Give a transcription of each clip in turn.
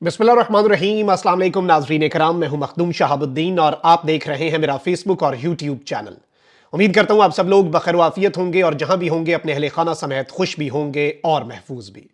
बिस्मिल्लाहिर्रहमानिर्रहीम। अस्सलाम वालेकुम नाज़रीन कराम, मैं हूं मखदूम शहाबुद्दीन और आप देख रहे हैं मेरा फेसबुक और यूट्यूब चैनल। उम्मीद करता हूं आप सब लोग बखैर वाफियत होंगे और जहां भी होंगे अपने अहले खाना समेत खुश भी होंगे और महफूज भी।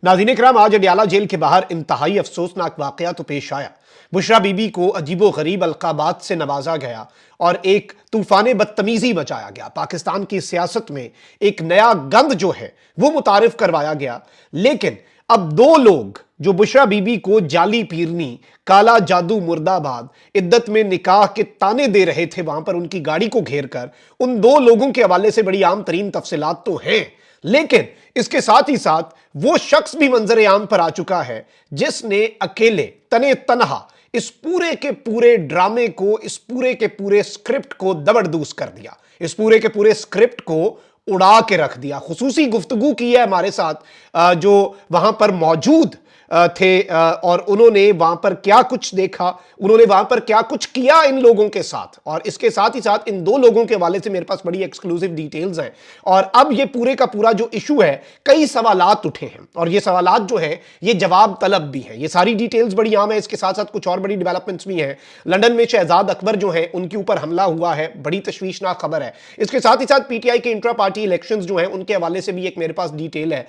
नाज़रीन कराम, आज अडियाला जेल के बाहर इंतहाई अफसोसनाक वाकया तो पेश आया। बुशरा बीबी को अजीबो गरीब अलकाबात से नवाजा गया और एक तूफान बदतमीजी मचाया गया। पाकिस्तान की सियासत में एक नया गंद जो है वो मुतारिफ करवाया गया। लेकिन अब दो लोग जो बुशरा बीबी को जाली पीरनी, काला जादू मुर्दाबाद, इद्दत में निकाह के ताने दे रहे थे, वहां पर उनकी गाड़ी को घेर कर, उन दो लोगों के हवाले से बड़ी आम तरीन तफसीलात तो हैं, लेकिन इसके साथ ही साथ वो शख्स भी मंजर आम पर आ चुका है जिसने अकेले तने तनहा इस पूरे के पूरे ड्रामे को, इस पूरे के पूरे स्क्रिप्ट को दबड़दूस कर दिया, इस पूरे के पूरे स्क्रिप्ट को उड़ा के रख दिया। खुसूसी गुफ्तगू की है हमारे साथ जो वहां पर मौजूद थे और उन्होंने वहां पर क्या कुछ देखा, उन्होंने वहां पर क्या कुछ किया इन लोगों के साथ, और इसके साथ ही साथ इन दो लोगों के हवाले से मेरे पास बड़ी एक्सक्लूसिव डिटेल्स हैं। और अब ये पूरे का पूरा जो इशू है, कई सवालात उठे हैं और ये सवालात जो है ये जवाब तलब भी है। ये सारी डिटेल्स बड़ी आम है, इसके साथ साथ कुछ और बड़ी डेवलपमेंट्स भी हैं। लंदन में शहजाद अकबर जो है उनके ऊपर हमला हुआ है, बड़ी तशवीशनाक खबर है। इसके साथ ही साथ पीटीआई के इंट्रा पार्टी इलेक्शंस जो हैं उनके हवाले से भी एक मेरे पास डिटेल है,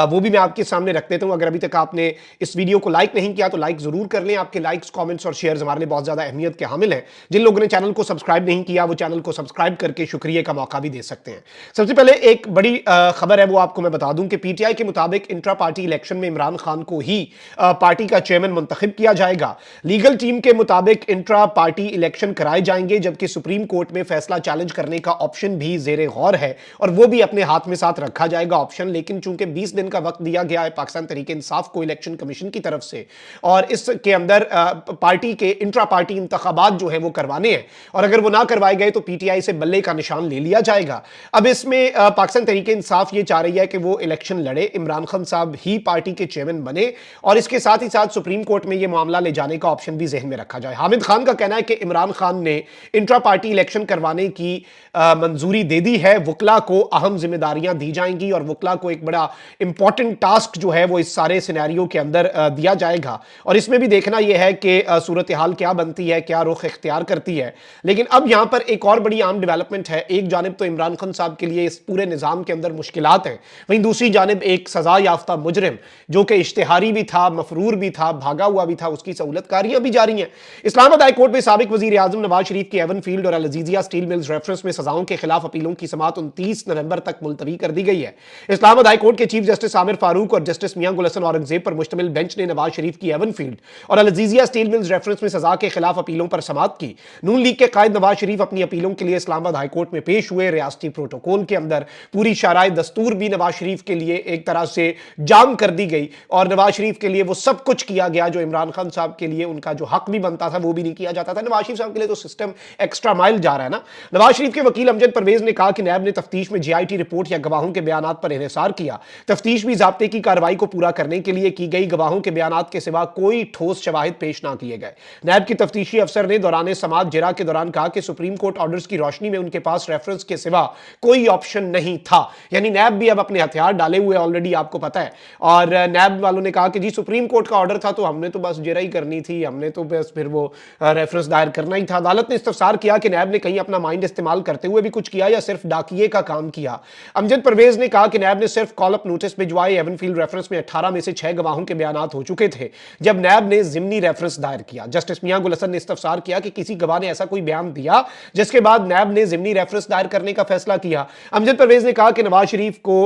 वो भी मैं आपके सामने रख देता हूं। अगर अभी तक आपने इस वीडियो को लाइक नहीं किया तो लाइक जरूर कर लें। आपके लाइक्स, कमेंट्स और शेयर्स हमारे लिए बहुत ज्यादा अहमियत के हामिल हैं। जिन लोगों ने चैनल को सब्सक्राइब नहीं किया वो चैनल को सब्सक्राइब करके शुक्रिया का मौका भी दे सकते हैं। सबसे पहले एक बड़ी खबर है वो आपको मैं बता दूं कि पीटीआई के मुताबिक इंट्रा पार्टी इलेक्शन में इमरान खान को ही पार्टी का चेयरमैन मुंतखब किया जाएगा। लीगल टीम के मुताबिक इंट्रा पार्टी इलेक्शन कराए जाएंगे, जबकि सुप्रीम कोर्ट में फैसला चैलेंज करने का ऑप्शन भी जेरे गौर है और वो भी अपने हाथ में साथ रखा जाएगा ऑप्शन। लेकिन चूंकि 20 दिन का वक्त दिया गया है पाकिस्तान तहरीक इंसाफ को इलेक्शन कमीशन की तरफ से, और इसके अंदर पार्टी के इंट्रा पार्टी इंतखाबात जो है वो करवाने हैं, और अगर वो ना करवाए गए तो पीटीआई से बल्ले का निशान ले लिया जाएगा। अब इसमें पाकिस्तान तहरीक इंसाफ ये चाह रही है कि वो इलेक्शन लड़े, इमरान खान साहब ही पार्टी के चेयरमैन बने, और इसके साथ ही साथ सुप्रीम कोर्ट में ये मामला ले जाने का ऑप्शन भी जहन में रखा जाए। हामिद खान का कहना है कि इमरान खान ने इंट्रा पार्टी इलेक्शन करवाने की मंजूरी दे दी है, वकला को अहम जिम्मेदारियां दी जाएंगी और वकला को एक बड़ा इंपॉर्टेंट टास्क जो है वो इस सारे सिनेरियो के अंदर दिया जाएगा, और इसमें भी देखना यह है कि सूरत हाल क्या बनती है, क्या रुख इख्तियार करती है। लेकिन अब यहां पर एक और बड़ी आम डेवलपमेंट है। एक जानिब तो इमरान खान साहब के लिए इस पूरे निजाम के अंदर मुश्किलात हैं, वहीं दूसरी जानिब एक सजा याफ्ता मुजरिम जो कि इश्तिहारी भी था, मफरूर भी था, भागा हुआ भी था, उसकी सहूलतकारियां भी जारी हैं। इस्लामाबाद हाई कोर्ट में साबिक वजीर आजम नवाज शरीफ की एवन फील्ड और अल अजीजिया स्टील मिल्स रेफरेंस में सजाओं के खिलाफ अपीलों की समाअत 29 नवंबर तक मुलतवी कर दी गई है। इस्लामाबाद हाई कोर्ट के चीफ जस्टिस आमिर फारूक और जस्टिस मियां गुल हसन औरंगजेब पर मुश्तमिल बेंच ने नवाज शरीफ की एवन फील्ड और अल अजीजिया स्टील मिल्स रेफरेंस में सजा के खिलाफ अपीलों पर समाअत की। नून लीग के कायद नवाज शरीफ अपनी अपीलों के लिए इस्लामाबाद हाई कोर्ट में पेश हुए। रियासती प्रोटोकॉल के अंदर पूरी शराय दस्तूर भी नवाज शरीफ के लिए एक तरह से जाम कर दी गई और नवाज शरीफ के लिए वो सब कुछ किया गया जो इमरान खान साहब के लिए उनका जो हक भी बनता था वो भी नहीं किया जाता था। नवाज शरीफ साहब के लिए तो सिस्टम एक्स्ट्रा माइल जा रहा है ना। नवाज शरीफ के वकील अमजद परवेज ने कहा कि नैब ने तफ्तीश में जीआईटी रिपोर्ट या गवाहों के बयान पर इन्हिसार किया। तफ्तीश भी ज़ाब्ते की कार्रवाई को पूरा करने के लिए की गई, गवाहों के बयान के सिवा कोई ठोस शवाहिद पेश ना किए गए। नैब की तफ्तीशी अफसर ने दौरान समाअत जिरा के दौरान कहा कि सुप्रीम कोर्ट ऑर्डर्स की रोशनी में उनके पास रेफरेंस के सिवा कोई ऑप्शन नहीं था। यानी नैब भी अब अपने हथियार डाले हुए ऑलरेडी, आपको पता है। और नैब वालों ने कहा कि जी सुप्रीम कोर्ट का ऑर्डर था तो हमने तो बस जिरा ही करनी थी, हमने तो बस फिर वो रेफरेंस दायर करना ही था। अदालत ने इस्तफसार किया कि नैब ने कहीं अपना माइंड इस्तेमाल करते हुए भी कुछ किया या सिर्फ डाकिए का काम किया। अमजद परवेज ने कहा कि नैब ने सिर्फ कॉल अप नोटिस भिजवाए। एवन फील्ड रेफरेंस में 18 में से 6 गवाहों के बयान हो चुके थे जब नैब ने जिमनी रेफरेंस दायर किया। जस्टिस मियां गुल हसन ने इस्तफसार किया कि किसी गवाह ने ऐसा कोई बयान दिया जिसके बाद नैब ने जिमनी रेफरेंस दायर करने का फैसला किया। अमजद परवेज ने कहा कि नवाज शरीफ को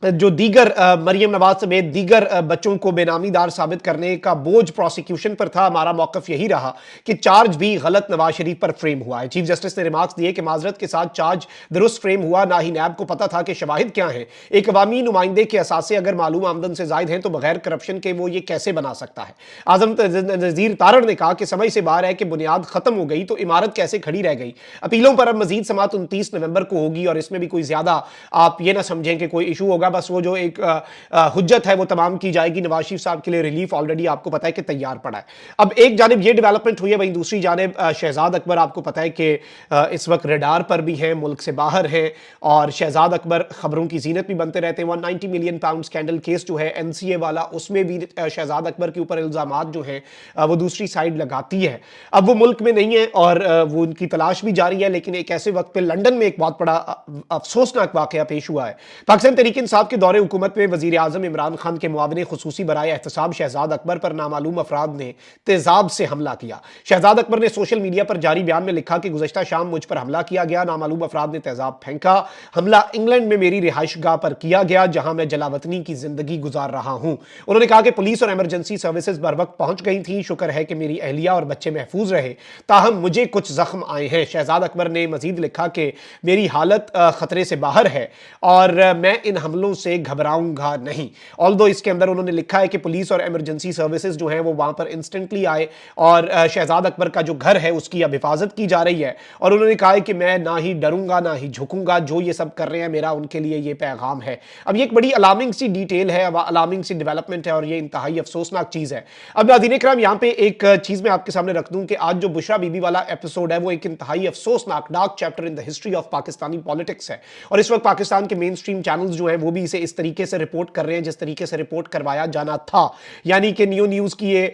जो दीगर मरियम नवाज समेत दीगर बच्चों को बेनामीदार साबित करने का बोझ प्रोसिक्यूशन पर था। हमारा मौकफ यही रहा कि चार्ज भी गलत नवाज शरीफ पर फ्रेम हुआ है। चीफ जस्टिस ने रिमार्क्स दिए कि माजरत के साथ चार्ज दुरुस्त फ्रेम हुआ, ना ही नैब को पता था कि शवाहिद क्या है। एक अवामी नुमाइंदे के असासे अगर मालूम आमदन से जायद हैं तो बगैर करप्शन के वो ये कैसे बना सकता है। आजम नजीर तारड़ ने कहा कि समझ से बाहर है कि बुनियाद खत्म हो गई तो इमारत कैसे खड़ी रह गई। अपीलों पर अब मजीद समाअत 29 नवंबर को होगी और इसमें भी कोई ज्यादा आप ये ना समझें कि कोई इशू होगा। बस वो जो एक हुज्जत है वो तमाम की जाएगी। नवाज शरीफ साहब के लिए रिलीफ ऑलरेडी आपको पता है कि तैयार पड़ा है। अब एक जानिब ये डेवलपमेंट हुई है, वहीं दूसरी जानिब शहजाद अकबर आपको पता है कि इस वक्त रडार पर भी हैं, मुल्क से बाहर हैं, और शहजाद अकबर खबरों की जीनत भी बनते रहते हैं। 190 मिलियन पाउंड स्कैंडल केस जो है एनसीए वाला, उसमें भी शहजाद अकबर के ऊपर इल्जामात जो हैं वो दूसरी साइड लगाती है। अब वो मुल्क में नहीं है और वो उनकी तलाश भी जारी है, लेकिन एक ऐसे वक्त पे लंदन में एक बहुत बड़ा अफसोसनाक वाकया पेश हुआ है। पाकिस्तान तहरीक इंसाफ के दौरे हुकूमत में वजीर आजम इमरान खान के मुआविन खुसूसी बराए एहतसाब शहजाद अकबर पर नामालूम अफराद ने तेजाब से हमला किया। शहजाद अकबर ने सोशल मीडिया पर जारी बयान में लिखा कि गुज़श्ता शाम मुझ पर हमला किया गया, नामालूम अफराद ने तेजाब फेंका। हमला इंग्लैंड में मेरी रिहाइशगाह पर किया गया जहां मैं जलावतनी की जिंदगी गुजार रहा हूं। उन्होंने कहा कि पुलिस और इमरजेंसी सर्विसेज बर वक्त पहुंच गई थी। शुक्र है कि मेरी अहलिया और बच्चे महफूज रहे, ताहम मुझे कुछ जख्म आए हैं। शहजाद अकबर ने मजीद लिखा कि मेरी हालत खतरे से बाहर है और मैं इन हमलों से घबराऊंगा नहीं। ऑल्दो इसके अंदर उन्होंने लिखा है कि पुलिस और इमरजेंसी सर्विसेज जो हैं वो वहां पर इंस्टेंटली आए और शहजाद अकबर का जो घर है उसकी अब हिफाजत की जा रही है। और उन्होंने कहा है कि मैं ना ही डरूंगा ना ही झुकूंगा, जो ये सब कर रहे हैं मेरा उनके लिए ये पैगाम है। अब ये एक बड़ी अलार्मिंग सी डिटेल है, अलार्मिंग सी डेवलपमेंट है और ये इंतहाई अफसोसनाक चीज़ है। अब नाज़रीन इकराम, यहाँ पे एक चीज़ मैं आपके सामने रख दूं कि आज जो बुशरा बीबी वाला एपिसोड है वो एक इंतहाई अफसोसनाक dark chapter in the history of Pakistani politics है। और इस वक्त पाकिस्तान के मेन स्ट्रीम चैनल्स जो हैं वो भी इसे इस तरीके से रिपोर्ट कर रहे हैं जिस तरीके से रिपोर्ट करवाया जाना था। यानी कि न्यूज़ की ये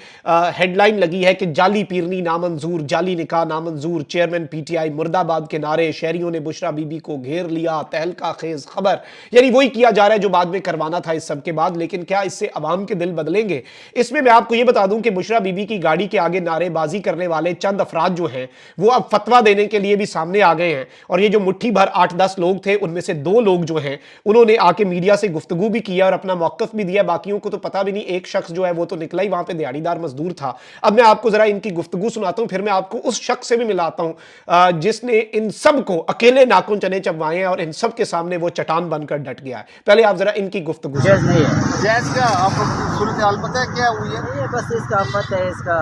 हेडलाइन लगी है कि जाली पीरनी नामंजूर, जाली निकाह नामंजूर, चेयरमैन पीटीआई मुर्दाबाद के नारे, शहरियों ने बुशरा बीबी को घेर लिया, तहलका खेज खबर। यानी वही किया जा रहा है जो बाद में करवाना था इस सब के बाद। लेकिन क्या इससे अवाम के दिल बदलेंगे? इसमें मैं आपको ये बता दूं कि बुशरा बीबी की गाड़ी के आगे नारेबाजी करने वाले चंद अफराद जो हैं वो अब फतवा देने के लिए भी सामने आ गए हैं। और ये जो मुट्ठी भर 8-10 लोग थे उनमें से 2 लोग जो हैं उन्होंने आके मीडिया से गुफ्तगू भी किया और अपना मौक़िफ़ भी दिया। बाकियों को तो पता भी नहीं। एक शख्स जो है वो तो निकला ही वहां पे दिहाड़ीदार मजदूर था। अब मैं आपको जरा इनकी गुफ्तगू सुनाता हूं, फिर मैं आपको उस शख्स से भी मिलाता हूं जिसने इन सब को अकेले नाखून चने चबवाए हैं और इन सब के सामने वो चट्टान बनकर डट गया है। पहले आप जरा इनकी गुफ्तगू जैज नहीं है। जैज क्या आपको सूरत हाल पता है क्या हुई है? ये बस इसका पता है, इसका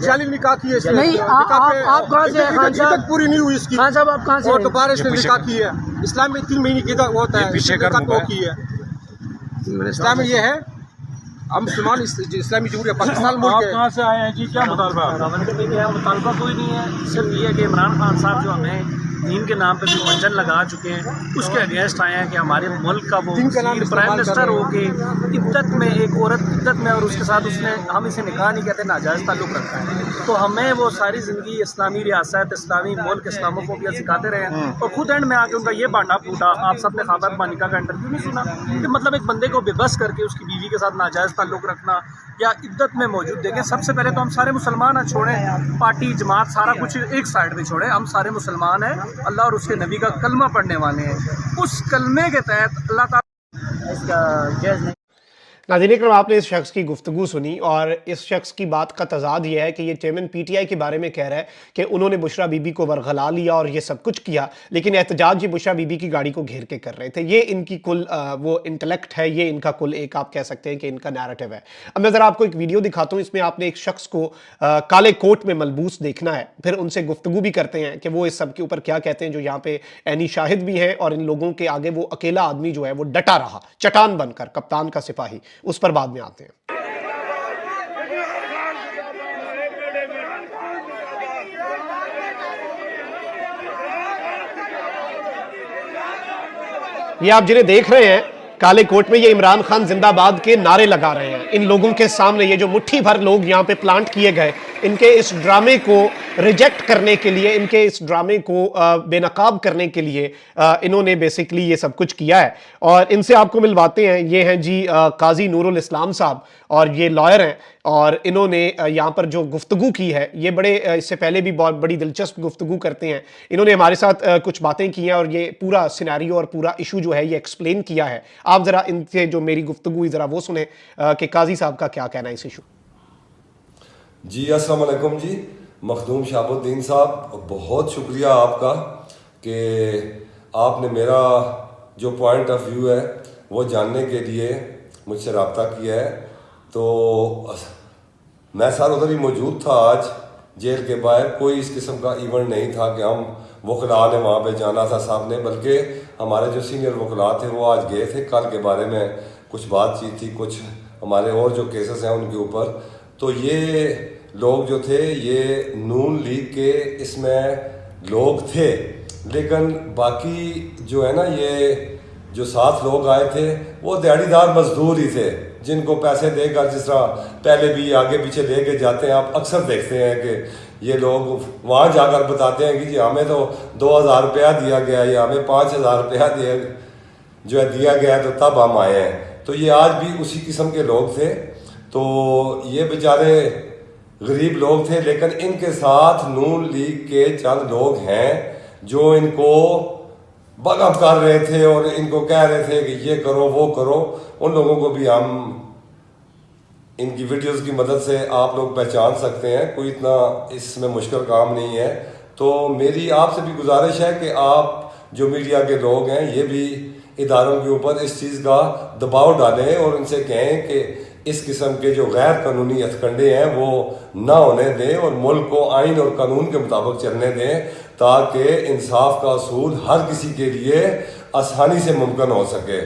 जाली निकाह की है इसने। नहीं, आप कहाँ से हैं खान साहब? पूरी नहीं हुई इसकी। खान साहब आप कहाँ से और हैं? दोबारा इसने निकाह की है। इस्लाम में 3 महीने की वो होता है, निकाह की है। इस्लाम में ये है, हम मुसलमान इस्लामी जमहूरिया पाकिस्तान मुल्क है। आप कहाँ से आए हैं जी? क्या मुतालबा? मुतालबा कोई नहीं है, सिर्फ ये है कि इमरान खान साहब जो हमें दीन के नाम पे जो मंजन लगा चुके हैं उसके अगेंस्ट आए हैं कि हमारे मुल्क का वो प्राइम मिनिस्टर हो के इद्दत में, एक औरत इद्दत में और उसके साथ उसने, हम इसे निकाह नहीं कहते, नाजायज़ ताल्लुक़ रखा है। तो हमें वो सारी ज़िंदगी इस्लामी रियासत, इस्लामी मुल्क, इस्लामोफोबिया सिखाते रहे और खुद एंड में आके उनका ये बांटा फूटा। आप सब ने ख़ातर मानिका का इंटरव्यू नहीं सुना कि मतलब एक बंदे को बेबस करके उसकी बीवी के साथ नाजायज़ ताल्लुक़ रखना या इद्दत में मौजूद देखें। सबसे पहले तो हम सारे मुसलमान छोड़ें, पार्टी जमात सारा कुछ एक साइड पे छोड़ें, हम सारे मुसलमान हैं, अल्लाह और उसके नबी का कलमा पढ़ने वाले हैं। उस कलमे के तहत अल्लाह ताला इसका जैज नहीं। नाज़रीन इकराम, आपने इस शख्स की गुफ्तगू सुनी और इस शख्स की बात का तजाद यह है कि ये चेयरमैन पीटीआई के बारे में कह रहा है कि उन्होंने बुशरा बीबी को वरगला लिया और ये सब कुछ किया, लेकिन एहतजाज ये बुशरा बीबी की गाड़ी को घेर के कर रहे थे। ये इनकी कुल वो इंटेलेक्ट है, ये इनका कुल एक आप कह सकते हैं कि इनका नैरेटिव है। अब मैं ज़रा आपको एक वीडियो दिखाता हूँ, इसमें आपने एक शख्स को काले कोट में मलबूस देखना है, फिर उनसे गुफ्तगू भी करते हैं कि वो इस सब के ऊपर क्या कहते हैं। जो यहाँ पे ऐनी शाहिद भी हैं और इन लोगों के आगे वो अकेला आदमी जो है वो डटा रहा, चट्टान बनकर, कप्तान का सिपाही। उस पर बाद में आते हैं। ये आप जिन्हें देख रहे हैं काले कोट में, ये इमरान खान जिंदाबाद के नारे लगा रहे हैं इन लोगों के सामने। ये जो मुट्ठी भर लोग यहाँ पे प्लांट किए गए, इनके इस ड्रामे को रिजेक्ट करने के लिए, इनके इस ड्रामे को बेनकाब करने के लिए इन्होंने बेसिकली ये सब कुछ किया है। और इनसे आपको मिलवाते हैं। ये हैं जी काजी नूरुल इस्लाम साहब और ये लॉयर हैं और इन्होंने यहाँ पर जो गुफ्तगू की है ये बड़े इससे पहले भी बहुत बड़ी दिलचस्प गुफ्तगू करते हैं। इन्होंने हमारे साथ कुछ बातें की हैं और ये पूरा सिनेरियो और पूरा इशू जो है ये एक्सप्लेन किया है। आप ज़रा इनसे जो मेरी गुफ्तगू ज़रा वो सुने कि काजी साहब का क्या कहना है इस इशू। जी अस्सलाम वालेकुम जी, मखदूम शहाबुद्दीन साहब, बहुत शुक्रिया आपका कि आपने मेरा जो पॉइंट ऑफ व्यू है वो जानने के लिए मुझसे रब्ता किया है। तो मैं सर उधर ही मौजूद था आज जेल के बाहर, कोई इस किस्म का इवेंट नहीं था कि हम وکلاء نے وہاں پہ جانا تھا صاحب نے، بلکہ ہمارے جو سینئر وکلاء تھے وہ آج گئے تھے، کل کے بارے میں کچھ بات چیت تھی، کچھ ہمارے اور جو کیسز ہیں ان کے اوپر. تو یہ لوگ جو تھے یہ نون لیگ کے اس میں لوگ تھے، لیکن باقی جو ہے نا یہ جو 7 لوگ آئے تھے وہ دیہڑی دار مزدور ہی تھے، جن کو پیسے دے کر جس طرح پہلے بھی آگے پیچھے لے کے جاتے ہیں. آپ اکثر دیکھتے ہیں کہ یہ لوگ وہاں جا کر بتاتے ہیں کہ جی ہمیں تو 2000 روپیہ دیا گیا یا ہمیں 5000 روپیہ دیا گیا تو تب ہم آئے ہیں. تو یہ آج بھی اسی قسم کے لوگ تھے. تو یہ بیچارے غریب لوگ تھے، لیکن ان کے ساتھ نون لیگ کے چند لوگ ہیں جو ان کو بغم کر رہے تھے اور ان کو کہہ رہے تھے کہ یہ کرو وہ کرو. ان لوگوں کو بھی ہم ان کی ویڈیوز کی مدد سے آپ لوگ پہچان سکتے ہیں، کوئی اتنا اس میں مشکل کام نہیں ہے. تو میری آپ سے بھی گزارش ہے کہ آپ جو میڈیا کے لوگ ہیں یہ بھی اداروں کے اوپر اس چیز کا دباؤ ڈالیں اور ان سے کہیں کہ اس قسم کے جو غیر قانونی ہتھ کنڈے ہیں وہ نہ ہونے دیں اور ملک کو آئین اور قانون کے مطابق چلنے دیں، تاکہ انصاف کا اصول ہر کسی کے لیے آسانی سے ممکن ہو سکے.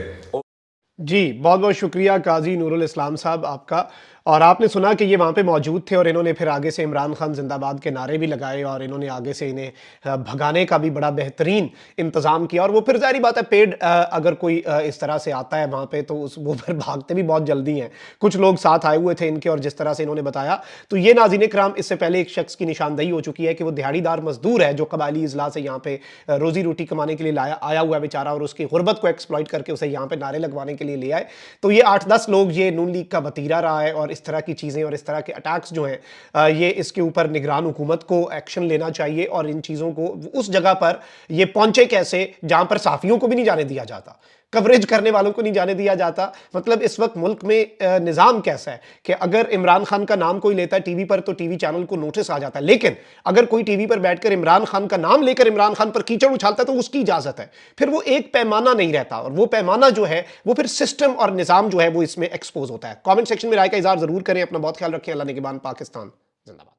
جی بہت بہت شکریہ قاضی نور الاسلام صاحب آپ کا. اور آپ نے سنا کہ یہ وہاں پہ موجود تھے اور انہوں نے پھر آگے سے عمران خان زندہ باد کے نعرے بھی لگائے اور انہوں نے آگے سے انہیں بھگانے کا بھی بڑا بہترین انتظام کیا. اور وہ پھر ظاہری بات ہے پیڈ اگر کوئی اس طرح سے آتا ہے وہاں پہ تو وہ پھر بھاگتے بھی بہت جلدی ہیں. کچھ لوگ ساتھ آئے ہوئے تھے ان کے اور جس طرح سے انہوں نے بتایا. تو یہ ناظرین کرام اس سے پہلے ایک شخص کی نشاندہی ہو چکی ہے کہ وہ دیہڑی دار مزدور ہے جو قبائلی اضلاع سے یہاں پہ روزی روٹی کمانے کے لیے آیا ہوا ہے بیچارہ، اور اس کی غربت کو ایکسپلائٹ کر کے اسے یہاں پہ نعرے لگوانے کے لیے لے آئے. تو یہ 8-10 لوگ یہ نون لیگ کا وتیرہ رہا ہے اور اس طرح کی چیزیں اور اس طرح کے اٹیکس جو ہیں یہ اس کے اوپر نگران حکومت کو ایکشن لینا چاہیے اور ان چیزوں کو اس جگہ پر یہ پہنچے کیسے جہاں پر صحافیوں کو بھی نہیں جانے دیا جاتا، کوریج کرنے والوں کو نہیں جانے دیا جاتا. مطلب اس وقت ملک میں نظام کیسا ہے کہ اگر عمران خان کا نام کوئی لیتا ہے ٹی وی پر تو ٹی وی چینل کو نوٹس آ جاتا ہے، لیکن اگر کوئی ٹی وی پر بیٹھ کر عمران خان کا نام لے کر عمران خان پر کیچڑ اچھالتا ہے تو اس کی اجازت ہے. پھر وہ ایک پیمانہ نہیں رہتا اور وہ پیمانہ جو ہے وہ پھر سسٹم اور نظام جو ہے وہ اس میں ایکسپوز ہوتا ہے. کامنٹ سیکشن میں رائے کا اظہار ضرور کریں. اپنا بہت خیال رکھیں. اللہ نگہبان. پاکستان زندہ باد.